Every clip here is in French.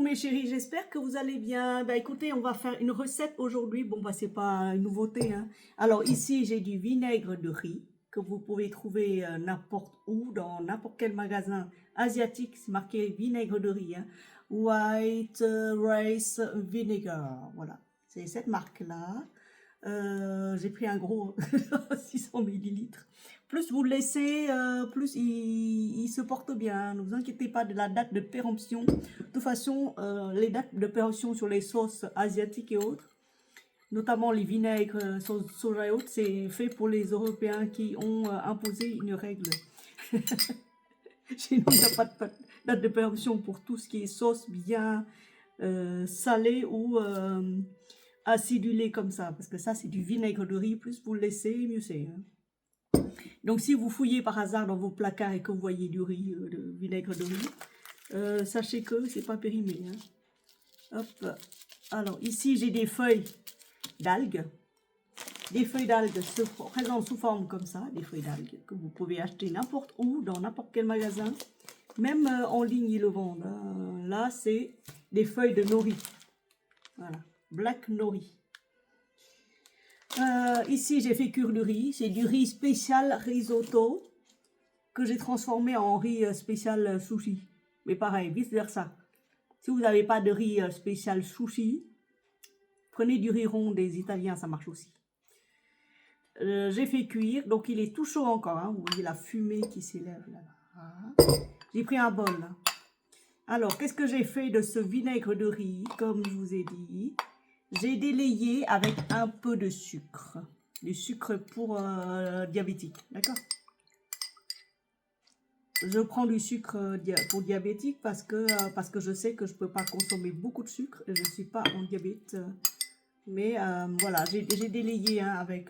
mes chéris, j'espère que vous allez bien. Bah écoutez, on va faire une recette aujourd'hui. Bon bah c'est pas une nouveauté, hein. Alors ici j'ai du vinaigre de riz que vous pouvez trouver n'importe où, dans n'importe quel magasin asiatique. C'est marqué vinaigre de riz, hein. White Rice Vinegar. Voilà, c'est cette marque-là. J'ai pris un gros 600 millilitres. Plus vous le laissez, plus il se porte bien. Ne vous inquiétez pas de la date de péremption. De toute façon, les dates de péremption sur les sauces asiatiques et autres, notamment les vinaigres, soja et autres, c'est fait pour les Européens qui ont imposé une règle. Chez nous, il n'y a pas de date de péremption pour tout ce qui est sauce bien salée ou acidulée comme ça. Parce que ça, c'est du vinaigre de riz. Plus vous le laissez, mieux c'est, hein. Donc, si vous fouillez par hasard dans vos placards et que vous voyez du riz, de vinaigre de riz, sachez que c'est pas périmé, hein. Hop. Alors, ici, j'ai des feuilles d'algues. Des feuilles d'algues se présentent sous forme comme ça, des feuilles d'algues que vous pouvez acheter n'importe où, dans n'importe quel magasin. Même en ligne, ils le vendent, hein. Là, c'est des feuilles de nori. Voilà, black nori. Ici, j'ai fait cuire du riz. C'est du riz spécial risotto que j'ai transformé en riz spécial sushi. Mais pareil, vice versa. Si vous n'avez pas de riz spécial sushi, prenez du riz rond des Italiens, ça marche aussi. J'ai fait cuire, donc il est tout chaud encore, hein. Vous voyez la fumée qui s'élève là. J'ai pris un bol, là. Alors, qu'est-ce que j'ai fait de ce vinaigre de riz? Comme je vous ai dit, j'ai délayé avec un peu de sucre. Du sucre pour diabétique, d'accord? Je prends du sucre pour diabétique parce que je sais que je ne peux pas consommer beaucoup de sucre. Je ne suis pas en diabète. Mais voilà, j'ai délayé, hein, avec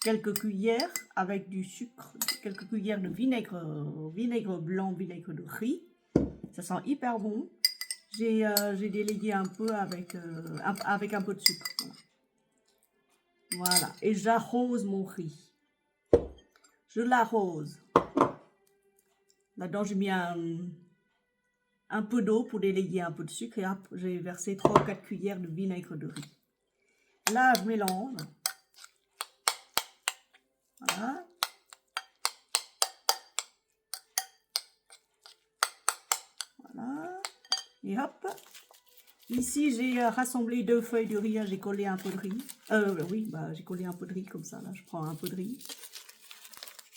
quelques cuillères avec du sucre, quelques cuillères de vinaigre blanc, vinaigre de riz. Ça sent hyper bon. J'ai délayé un peu avec un peu de sucre. Voilà. Et j'arrose mon riz. Je l'arrose. Là-dedans, j'ai mis un peu d'eau pour délayer un peu de sucre. Et hop, j'ai versé 3 ou 4 cuillères de vinaigre de riz. Là, je mélange. Voilà. Voilà. Et hop. Ici, j'ai rassemblé 2 feuilles de riz. J'ai collé un peu de riz. Oui, j'ai collé un peu de riz comme ça. Là, je prends un peu de riz.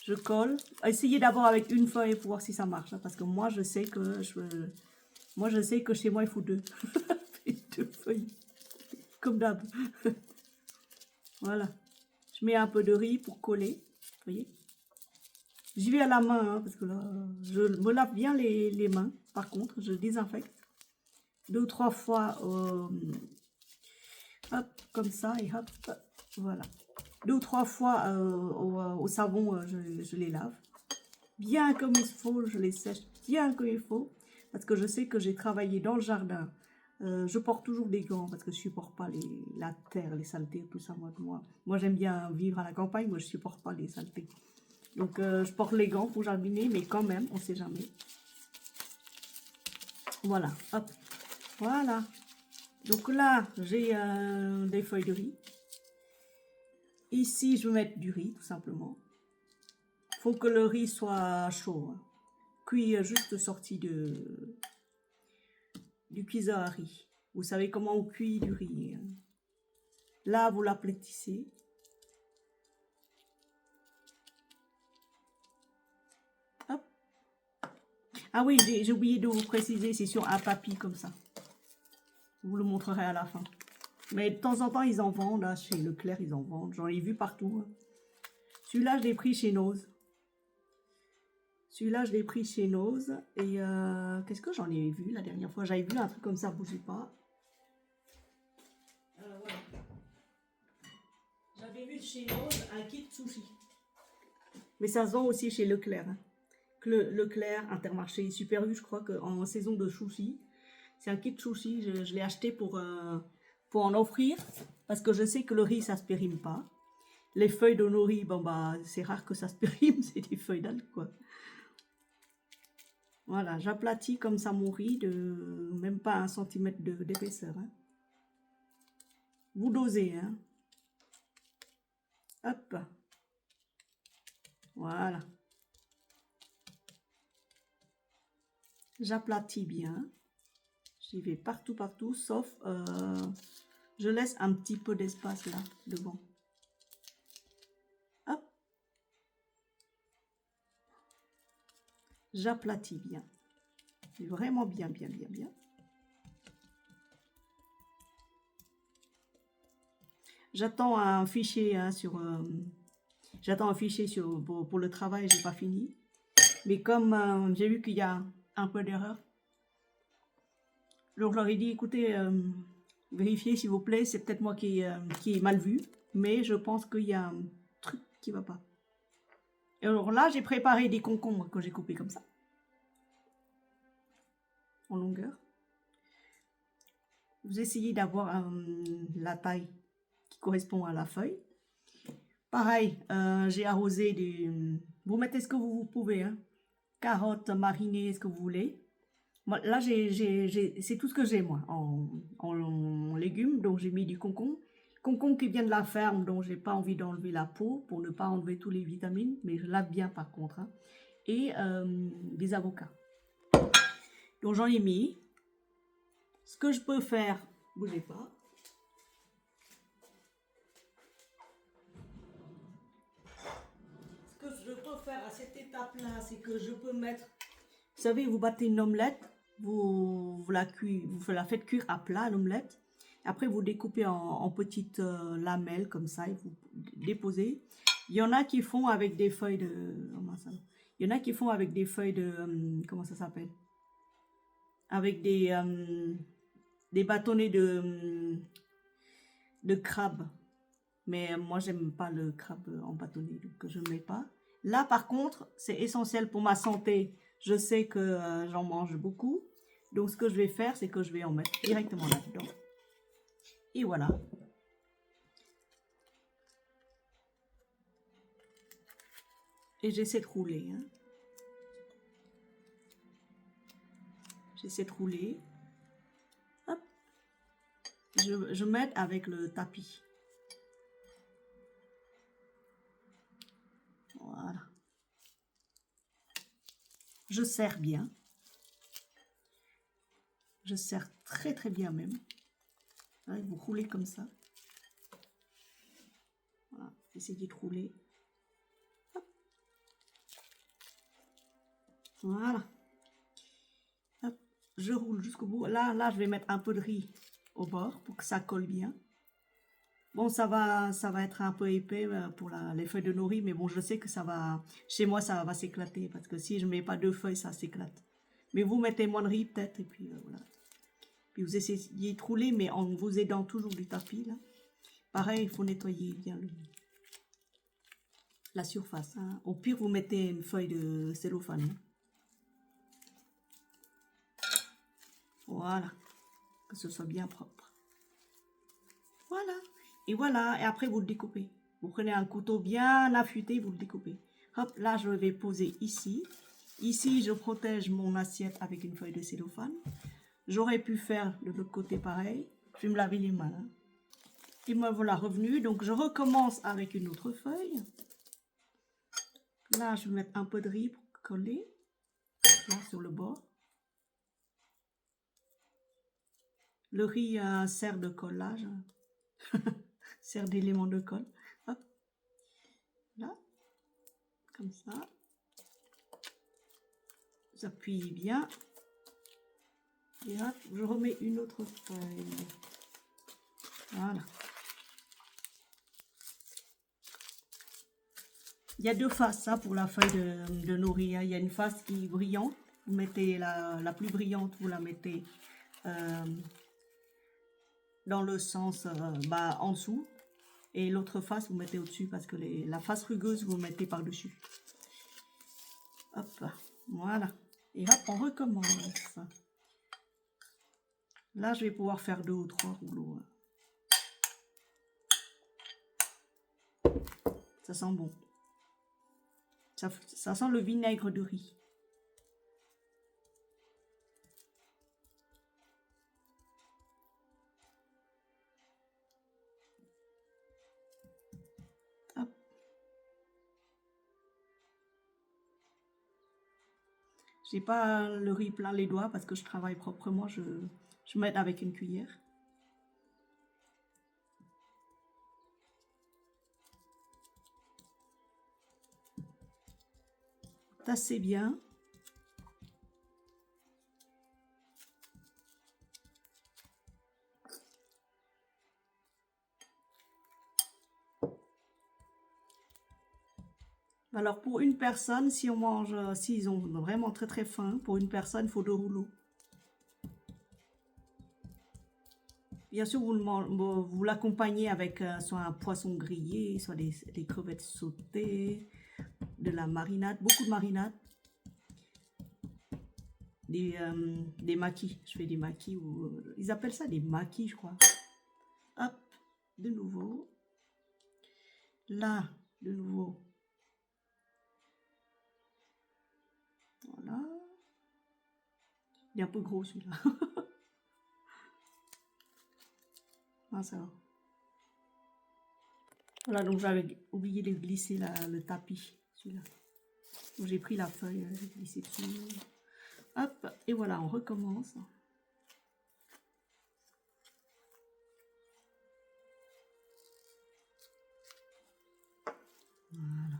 Je colle. Essayez d'abord avec une feuille pour voir si ça marche. Hein, parce que moi, je sais que chez moi, il faut 2. 2 feuilles. Comme d'hab. Voilà. Je mets un peu de riz pour coller. Vous voyez? J'y vais à la main, hein, parce que là, je me lave bien les mains. Par contre, je désinfecte 2 ou 3 fois, hop, comme ça, et hop, voilà. 2 ou 3 fois au savon, je les lave. Bien comme il faut, je les sèche bien comme il faut. Parce que je sais que j'ai travaillé dans le jardin. Je porte toujours des gants parce que je ne supporte pas la terre, les saletés, tout ça. Moi j'aime bien vivre à la campagne, moi je ne supporte pas les saletés. Donc je porte les gants pour jardiner, mais quand même, on ne sait jamais. Voilà, hop, voilà. Donc là, j'ai des feuilles de riz. Ici, je vais mettre du riz, tout simplement. Il faut que le riz soit chaud, hein. Cuit juste sorti du cuiseur à riz. Vous savez comment on cuit du riz, hein. Là, vous l'aplatissez. Hop. Ah oui, j'ai oublié de vous préciser, c'est sur un papier comme ça. Je vous le montrerai à la fin. Mais de temps en temps, ils en vendent. Là, chez Leclerc, ils en vendent. J'en ai vu partout, hein. Celui-là, je l'ai pris chez Nose. Celui-là, je l'ai pris chez Nose. Et qu'est-ce que j'en ai vu la dernière fois? J'avais vu un truc comme ça, bougez pas. Voilà. J'avais vu chez Nose un kit sushi. Mais ça se vend aussi chez Leclerc, hein. Leclerc, Intermarché, Super U, je crois qu'en saison de sushi. C'est un kit sushi. Je l'ai acheté pour en offrir. Parce que je sais que le riz, ça se périme pas. Les feuilles de nori, bon c'est rare que ça se périme. C'est des feuilles d'algues, quoi. Voilà, j'aplatis comme ça mon riz, même pas 1 cm d'épaisseur. Hein. Vous dosez. Hein. Hop. Voilà. J'aplatis bien. J'y vais partout, partout, sauf je laisse un petit peu d'espace là, devant. Hop. J'aplatis bien. Vraiment bien, bien, bien, bien. J'attends un fichier hein, j'attends un fichier pour le travail, j'ai pas fini. Mais comme j'ai vu qu'il y a un peu d'erreur, donc je leur ai dit, écoutez, vérifiez s'il vous plaît, c'est peut-être moi qui ai mal vu, mais je pense qu'il y a un truc qui va pas. Et alors là, j'ai préparé des concombres que j'ai coupés comme ça, en longueur. Vous essayez d'avoir la taille qui correspond à la feuille. Pareil, j'ai arrosé vous mettez ce que vous pouvez, hein. Carottes marinées, ce que vous voulez. Moi, là, c'est tout ce que j'ai, moi, en légumes. Donc, j'ai mis du concombre. Concombre qui vient de la ferme, donc j'ai pas envie d'enlever la peau pour ne pas enlever tous les vitamines. Mais je lave bien, par contre. Hein. Et des avocats. Donc, j'en ai mis. Ce que je peux faire, bougez pas. Ce que je peux faire à cette étape-là, c'est que je peux mettre... Vous savez, vous battez une omelette. Vous la faites cuire à plat, l'omelette. Après, vous découpez en petites lamelles comme ça et vous déposez. Il y en a qui font avec des feuilles de... Il y en a qui font avec des feuilles de... comment ça s'appelle? Avec des bâtonnets de crabe. Mais moi, j'aime pas le crabe en bâtonnet, donc je ne mets pas. Là, par contre, c'est essentiel pour ma santé. Je sais que j'en mange beaucoup. Donc, ce que je vais faire, c'est que je vais en mettre directement là-dedans. Et voilà. Et j'essaie de rouler. Hein. J'essaie de rouler. Hop. Je m'aide avec le tapis. Voilà. Je serre bien. Je serre très très bien même. Hein, vous roulez comme ça. Voilà. Essayez de rouler. Hop. Voilà. Hop. Je roule jusqu'au bout. Là, je vais mettre un peu de riz au bord pour que ça colle bien. Bon, ça va être un peu épais pour les feuilles de nori, mais bon, je sais que ça va, chez moi, ça va s'éclater, parce que si je mets pas 2 feuilles, ça s'éclate. Mais vous mettez moins de riz peut-être, et puis voilà. Puis vous essayez de rouler, mais en vous aidant toujours du tapis, là. Pareil, il faut nettoyer bien la surface. Hein. Au pire, vous mettez une feuille de cellophane. Hein. Voilà, que ce soit bien propre. Voilà. Et voilà, et après vous le découpez. Vous prenez un couteau bien affûté, vous le découpez. Hop, là je vais poser ici. Ici, je protège mon assiette avec une feuille de cellophane. J'aurais pu faire de l'autre côté pareil. Je vais me laver les mains. Hein. Et me voilà revenu. Donc je recommence avec une autre feuille. Là, je vais mettre un peu de riz pour coller. Là, sur le bord. Le riz sert de collage. Sert d'élément de colle. Hop. Là. Comme ça. J'appuie bien. Et hop, je remets une autre feuille. Voilà. Il y a 2 faces hein, pour la feuille de nori. Hein. Il y a une face qui est brillante. Vous mettez la plus brillante, vous la mettez dans le sens en dessous. Et l'autre face, vous mettez au-dessus parce que la face rugueuse, vous mettez par-dessus. Hop, voilà. Et hop, on recommence. Là, je vais pouvoir faire 2 ou 3 rouleaux. Ça sent bon. Ça sent le vinaigre de riz. J'ai pas le riz plein les doigts parce que je travaille proprement. Je m'aide avec une cuillère. Tassez bien. Alors pour une personne, si on mange, s'ils ont vraiment très très faim, pour une personne, il faut 2 rouleaux. Bien sûr, vous l'accompagnez avec soit un poisson grillé, soit des crevettes sautées, de la marinade, beaucoup de marinade, des maquis. Je fais des maquis, ou ils appellent ça des maquis, je crois. Hop, de nouveau. Là, de nouveau. Voilà. Il est un peu gros celui-là. Ah, ça va. Voilà, donc j'avais oublié de glisser le tapis, celui-là. Donc j'ai pris la feuille, j'ai glissé dessus. Hop, et voilà, on recommence. Voilà.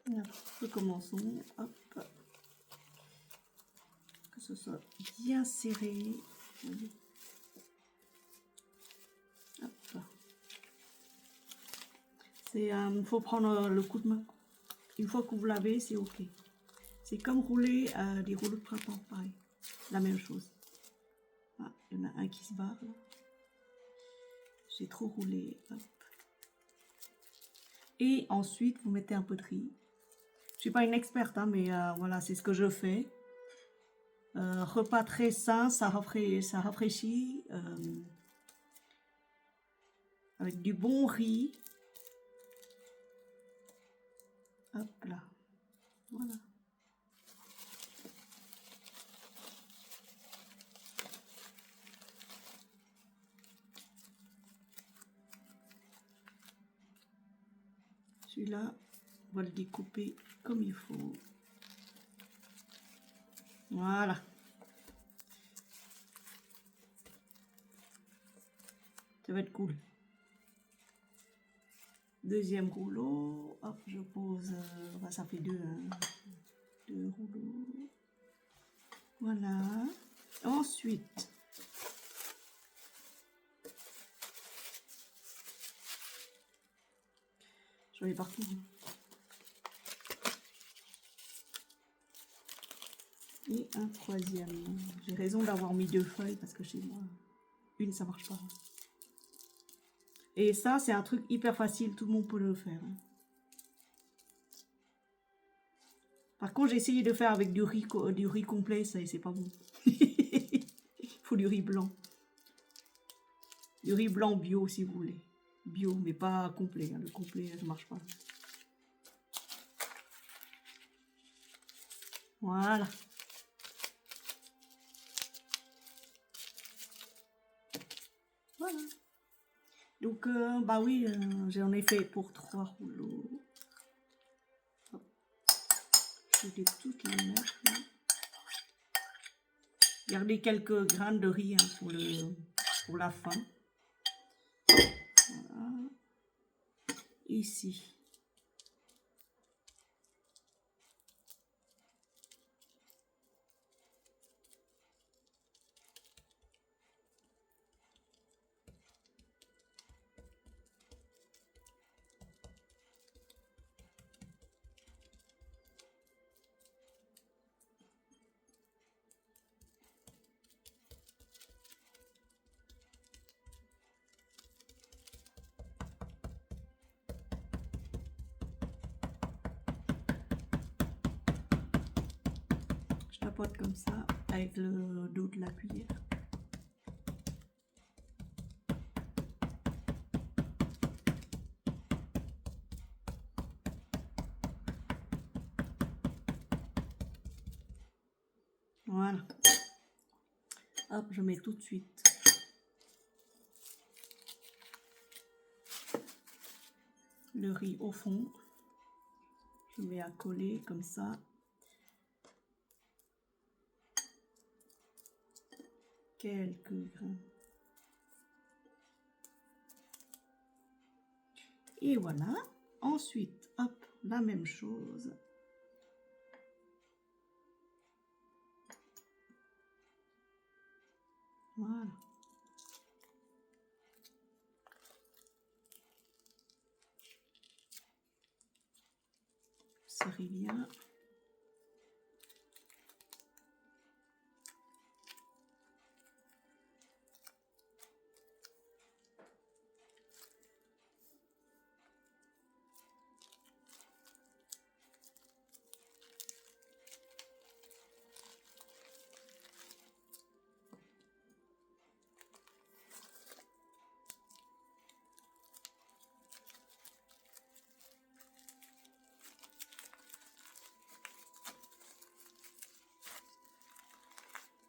Alors, recommençons. Hop. Que ce soit bien serré. Hop. Il faut prendre le coup de main. Une fois que vous l'avez, c'est ok. C'est comme rouler des rouleaux de printemps, pareil. La même chose. Ah, il y en a un qui se barre là. J'ai trop roulé. Hop. Et ensuite, vous mettez un peu de riz. Je suis pas une experte, hein, mais voilà, c'est ce que je fais. Repas très sain, ça rafraîchit. Avec du bon riz. Hop là. Voilà. Celui-là, on va le découper comme il faut. Voilà. Ça va être cool. Deuxième rouleau. Hop, je pose. Ça fait deux rouleaux. Voilà. Ensuite, je vais partout. Et un troisième. J'ai raison d'avoir mis 2 feuilles parce que chez moi, une ça marche pas. Et ça, c'est un truc hyper facile, tout le monde peut le faire. Par contre, j'ai essayé de faire avec du riz complet, ça c'est pas bon. Il faut du riz blanc. Du riz blanc bio si vous voulez. Bio, mais pas complet. Le complet, ça marche pas. Voilà. Voilà. Donc, bah oui, j'en ai fait pour 3 rouleaux. Je vais toutes les mettre. Là. Gardez quelques grains de riz hein, pour la fin. Voilà. Ici. Je tapote comme ça avec le dos de la cuillère. Voilà. Hop, je mets tout de suite le riz au fond. Je mets à coller comme ça. Quelques grains. Et voilà. Ensuite, hop, la même chose. Voilà. Serrez bien.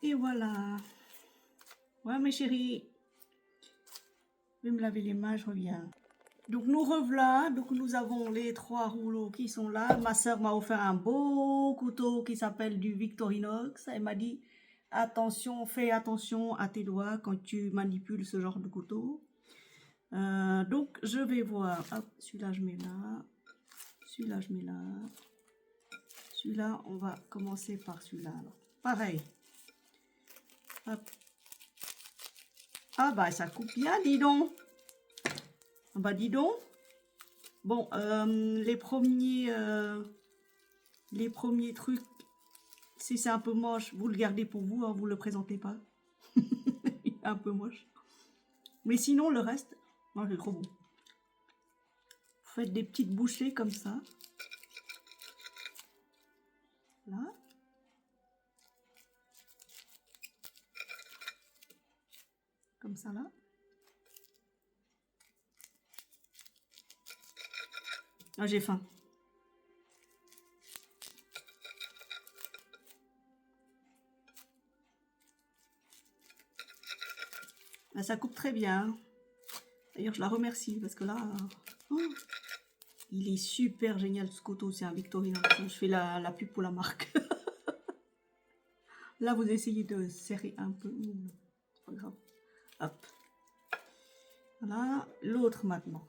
Et voilà. Ouais, mes chéris. Je vais me laver les mains, je reviens. Donc nous revoilà, donc nous avons les 3 rouleaux qui sont là. Ma soeur m'a offert un beau couteau qui s'appelle du Victorinox. Elle m'a dit, attention, fais attention à tes doigts quand tu manipules ce genre de couteau. Donc je vais voir, hop, celui-là je mets là, celui-là je mets là. Celui-là, on va commencer par celui-là. Pareil. Hop. Ah bah ça coupe bien, dis donc. Bah dis donc. Bon, les premiers trucs, si c'est un peu moche, vous le gardez pour vous, hein, vous le présentez pas. Il est un peu moche. Mais sinon, le reste, moi c'est trop bon. Vous faites des petites bouchées comme ça. Là. Comme ça, là. Ah, j'ai faim. Là, ça coupe très bien. D'ailleurs, je la remercie parce que là, oh, il est super génial ce couteau. C'est un Victorinox. Je fais la pub pour la marque. Là, vous essayez de serrer un peu. C'est pas grave. Hop. Voilà. L'autre maintenant.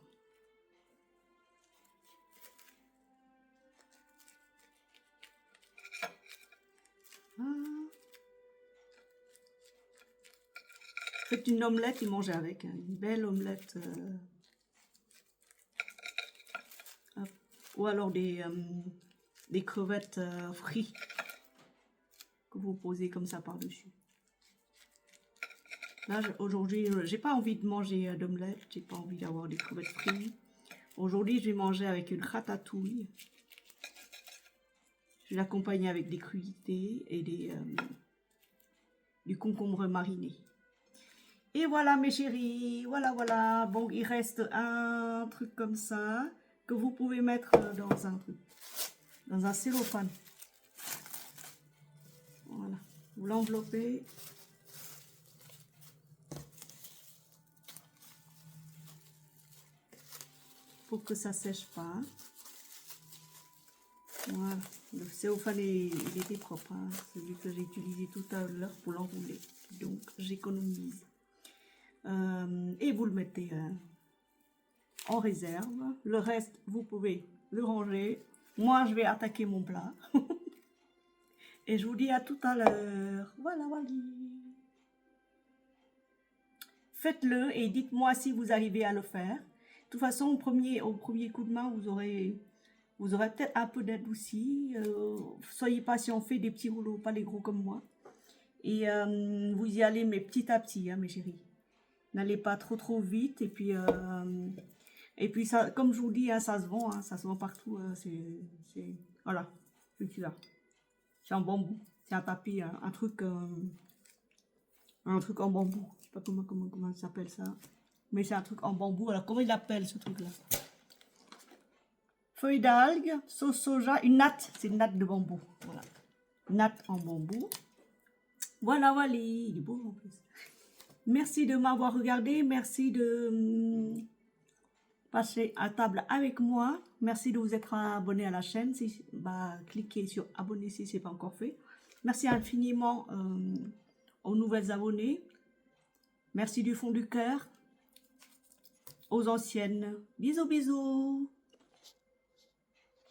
Faites une omelette et mangez avec. Hein. Une belle omelette. Ou alors des crevettes frites que vous posez comme ça par-dessus. Là, aujourd'hui, j'ai pas envie de manger d'omelette. J'ai pas envie d'avoir des crevettes frites. Aujourd'hui, je vais manger avec une ratatouille. Je vais l'accompagner avec des crudités et du concombre mariné. Et voilà mes chéris, voilà. Bon, il reste un truc comme ça que vous pouvez mettre dans un cellophane. Voilà, vous l'enveloppez. Pour que ça sèche pas. Voilà, le cellophane il était propre, hein, celui que j'ai utilisé tout à l'heure pour l'enrouler. Donc j'économise. Et vous le mettez en réserve. Le reste, vous pouvez le ranger. Moi, je vais attaquer mon plat. Et je vous dis à tout à l'heure. Voilà. Faites-le et dites-moi si vous arrivez à le faire. De toute façon, au premier coup de main, vous aurez peut-être un peu d'aide aussi. Soyez patient, faites des petits rouleaux, pas les gros comme moi. Et vous y allez, mais petit à petit, hein, mes chéris. N'allez pas trop vite. Et puis ça, comme je vous dis, hein, ça se vend partout. Voilà, celui-là. C'est en bambou. C'est un tapis, hein, un truc en bambou. Je sais pas comment ça s'appelle ça. Mais c'est un truc en bambou. Alors, comment il appelle ce truc-là? Feuille d'algue, sauce soja, une natte. C'est une natte de bambou. Voilà. Natte en bambou. Voilà. Il est beau en plus. Merci de m'avoir regardé. Merci de passer à table avec moi. Merci de vous être abonné à la chaîne. Cliquez sur abonner si ce n'est pas encore fait. Merci infiniment aux nouvelles abonnés. Merci du fond du cœur. Aux anciennes. Bisous, bisous.